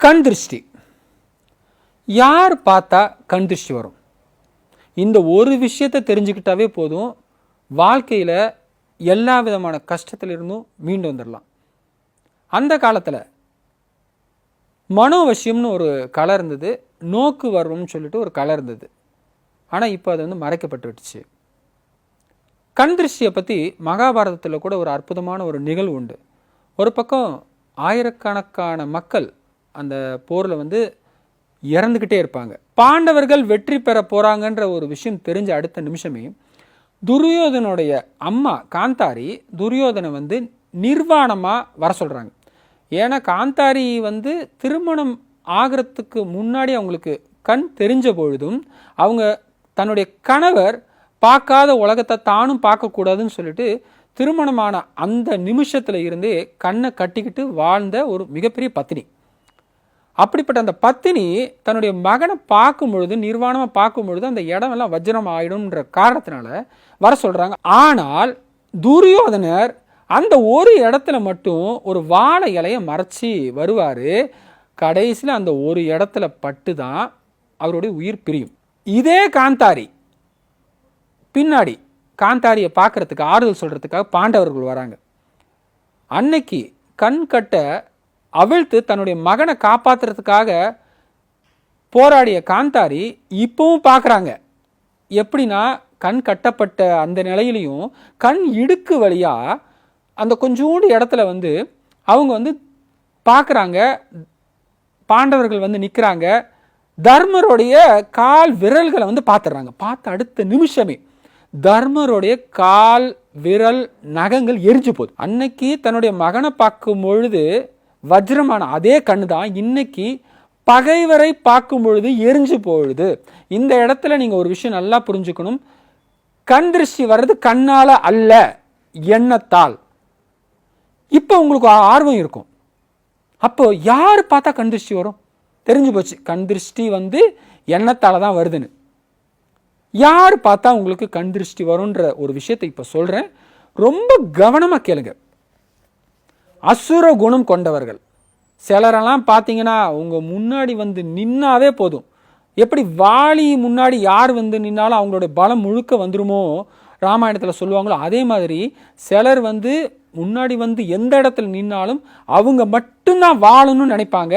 கண் திருஷ்டி யார் பார்த்தா கண் திருஷ்டி வரும்? இந்த ஒரு விஷயத்தை தெரிஞ்சுக்கிட்டாவே போதும், வாழ்க்கையில் எல்லா விதமான கஷ்டத்திலிருந்தும் மீண்டு வந்துடலாம். அந்த காலத்தில் மனோவசியம்னு ஒரு கலை இருந்தது, நோக்கு வர்வம்னு சொல்லிட்டு ஒரு கலை இருந்தது. ஆனால் இப்போ அது மறைக்கப்பட்டு விட்டுச்சு. கண் திருஷ்டியை பற்றி மகாபாரதத்தில் கூட ஒரு அற்புதமான ஒரு நிகழ்வு உண்டு. ஒரு பக்கம் ஆயிரக்கணக்கான மக்கள் அந்த போரில் இறந்துக்கிட்டே இருப்பாங்க. பாண்டவர்கள் வெற்றி பெற போகிறாங்கன்ற ஒரு விஷயம் தெரிஞ்ச அடுத்த நிமிஷமே துரியோதனுடைய அம்மா காந்தாரி துரியோதனை நிர்வாணமாக வர சொல்கிறாங்க. ஏன்னா காந்தாரி திருமணம் ஆகிறதுக்கு முன்னாடி அவங்களுக்கு கண் தெரிஞ்ச பொழுதும் அவங்க தன்னுடைய கணவர் பார்க்காத உலகத்தை தானும் பார்க்கக்கூடாதுன்னு சொல்லிட்டு திருமணமான அந்த நிமிஷத்தில் இருந்தே கண்ணை கட்டிக்கிட்டு வாழ்ந்த ஒரு மிகப்பெரிய பத்தினி. அப்படிப்பட்ட அந்த பத்தினி தன்னுடைய மகனை பார்க்கும் பொழுது, நிர்வாணமாக பார்க்கும் பொழுது அந்த இடமெல்லாம் வஜ்ரம் ஆயிடும்ன்ற காரணத்தினால வர சொல்கிறாங்க. ஆனால் துரியோதனர் அந்த ஒரு இடத்துல மட்டும் ஒரு வாழை இலையை மறைச்சி வருவார். கடைசியில் அந்த ஒரு இடத்துல பட்டு தான் அவருடைய உயிர் பிரியும். இதே காந்தாரி பின்னாடி காந்தாரியை பார்க்கறதுக்கு ஆறுதல் சொல்கிறதுக்காக பாண்டவர்கள் வராங்க. அன்னைக்கு கண் கட்ட அவிழ்த்து தன்னுடைய மகனை காப்பாற்றுறதுக்காக போராடிய காந்தாரி இப்பவும் பார்க்குறாங்க. எப்படின்னா கண் கட்டப்பட்ட அந்த நிலையிலையும் கண் இடுக்கு வழியாக அந்த கொஞ்சோண்டு இடத்துல அவங்க பார்க்குறாங்க. பாண்டவர்கள் நிற்கிறாங்க. தர்மருடைய கால் விரல்களை பார்த்துடுறாங்க. பார்த்த அடுத்த நிமிஷமே தர்மருடைய கால் விரல் நகங்கள் எரிஞ்சு போகுது. அன்னைக்கு தன்னுடைய மகனை பார்க்கும் பொழுது வஜ்ரமான அதே கண்ணு தான் இன்னைக்கு பகைவரை பார்க்கும் பொழுது எரிஞ்சு போகுது. இந்த இடத்துல நீங்கள் ஒரு விஷயம் நல்லா புரிஞ்சுக்கணும். கண் திருஷ்டி வர்றது கண்ணால் அல்ல, எண்ணத்தால். இப்போ உங்களுக்கு ஆர்வம் இருக்கும், அப்போ யார் பார்த்தா கண் திருஷ்டி வரும்? தெரிஞ்சு போச்சு, கண் திருஷ்டி எண்ணத்தால் தான் வருதுன்னு. யார் பார்த்தா உங்களுக்கு கண் திருஷ்டி வரும்ன்ற ஒரு விஷயத்தை இப்போ சொல்கிறேன், ரொம்ப கவனமாக கேளுங்க. அசுர குணம் கொண்டவர்கள் சிலரெல்லாம் பார்த்தீங்கன்னா உங்கள் முன்னாடி நின்னாவே போதும். எப்படி வாளி முன்னாடி யார் நின்னாலும் அவங்களுடைய பலம் முழுக்க வந்துருமோ ராமாயணத்தில் சொல்லுவாங்களோ, அதே மாதிரி சிலர் முன்னாடி எந்த இடத்துல நின்னாலும் அவங்க மட்டும்தான் வாழணும்னு நினைப்பாங்க.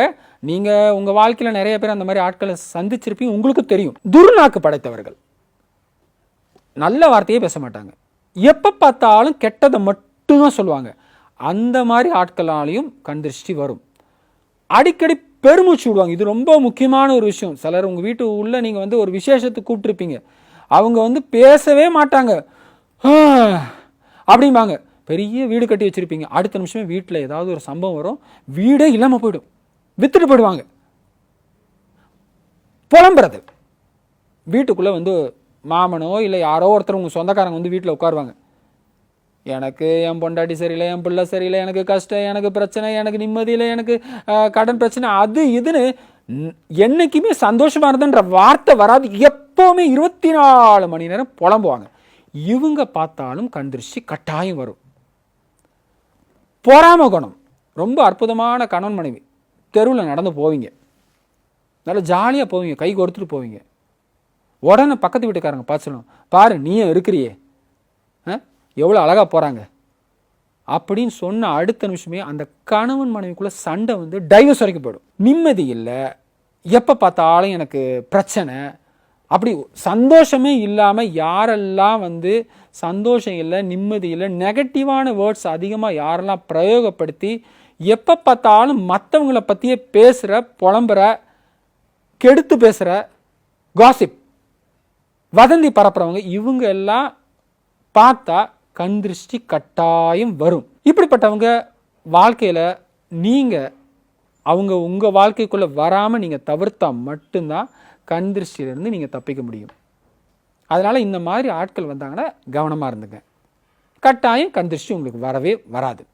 நீங்கள் உங்கள் வாழ்க்கையில் நிறைய பேர் அந்த மாதிரி ஆட்களை சந்திச்சிருப்பீங்க, உங்களுக்கு தெரியும். துர்நாக்கு படைத்தவர்கள் நல்ல வார்த்தையே பேச மாட்டாங்க, எப்போ பார்த்தாலும் கெட்டதை மட்டும்தான் சொல்லுவாங்க. அந்த மாதிரி ஆட்களாலையும் கண் திருஷ்டி வரும். அடிக்கடி பெருமூச்சு விடுவாங்க. இது ரொம்ப முக்கியமான ஒரு விஷயம். சிலர் உங்கள் வீட்டு உள்ள நீங்கள் ஒரு விசேஷத்துக்கு கூப்பிட்டுருப்பீங்க, அவங்க பேசவே மாட்டாங்க, அப்படிம்பாங்க. பெரிய வீடு கட்டி வச்சுருப்பீங்க, அடுத்த நிமிஷமே வீட்டில் ஏதாவது ஒரு சம்பவம் வரும், வீடே இல்லாமல் போயிடும், வித்துட்டு போயிடுவாங்க. புலம்புறது, வீட்டுக்குள்ளே மாமனோ இல்லை யாரோ ஒருத்தர் உங்கள் சொந்தக்காரங்க வீட்டில் உட்காருவாங்க. எனக்கு என் பொண்டாட்டி சரியில்லை, என் பிள்ளை சரியில்லை, எனக்கு கஷ்டம், எனக்கு பிரச்சனை, எனக்கு நிம்மதி இல்லை, எனக்கு கடன் பிரச்சனை, அது இதுன்னு என்னைக்குமே சந்தோஷமாக இருந்தன்ற வார்த்தை வராது. எப்போவுமே 24 மணி நேரம் புலம்புவாங்க. இவங்க பார்த்தாலும் கண் திருஷ்டி கட்டாயம் வரும். பொறாம குணம், ரொம்ப அற்புதமான கணவன் மனைவி. தெருவில் நடந்து போவீங்க, நல்லா ஜாலியாக போவீங்க, கை கொடுத்துட்டு போவீங்க. உடனே பக்கத்து வீட்டுக்காரங்க பார்த்து சொல்லுவோம், பாரு நீயும் இருக்கிறியே, எவ்வளோ அழகாக போகிறாங்க அப்படின்னு சொன்ன அடுத்த நிமிஷமே அந்த கணவன் மனைவிக்குள்ளே சண்டை டைவர்ஸ் வரைக்கும் போயிடும். நிம்மதி இல்லை, எப்போ பார்த்தாலும் எனக்கு பிரச்சனை, அப்படி சந்தோஷமே இல்லாமல் யாரெல்லாம் சந்தோஷம் இல்லை, நிம்மதி இல்லை, நெகட்டிவான வேர்ட்ஸ் அதிகமாக யாரெல்லாம் பிரயோகப்படுத்தி எப்போ பார்த்தாலும் மற்றவங்களை பற்றியே பேசுகிற, புலம்புற, கெடுத்து பேசுகிற, காசிப், வதந்தி பரப்புறவங்க, இவங்க எல்லாம் பார்த்தா கண் திருஷ்டி கட்டாயம் வரும். இப்படிப்பட்டவங்க வாழ்க்கையில் நீங்கள் அவங்க உங்கள் வாழ்க்கைக்குள்ளே வராமல் நீங்கள் தவிர்த்தா மட்டும்தான் கண் திருஷ்டியிலேருந்து நீங்கள் தப்பிக்க முடியும். அதனால் இந்த மாதிரி ஆட்கள் வந்தாங்கன்னா கவனமாக இருந்துங்க, கட்டாயம் கண் திருஷ்டி உங்களுக்கு வரவே வராது.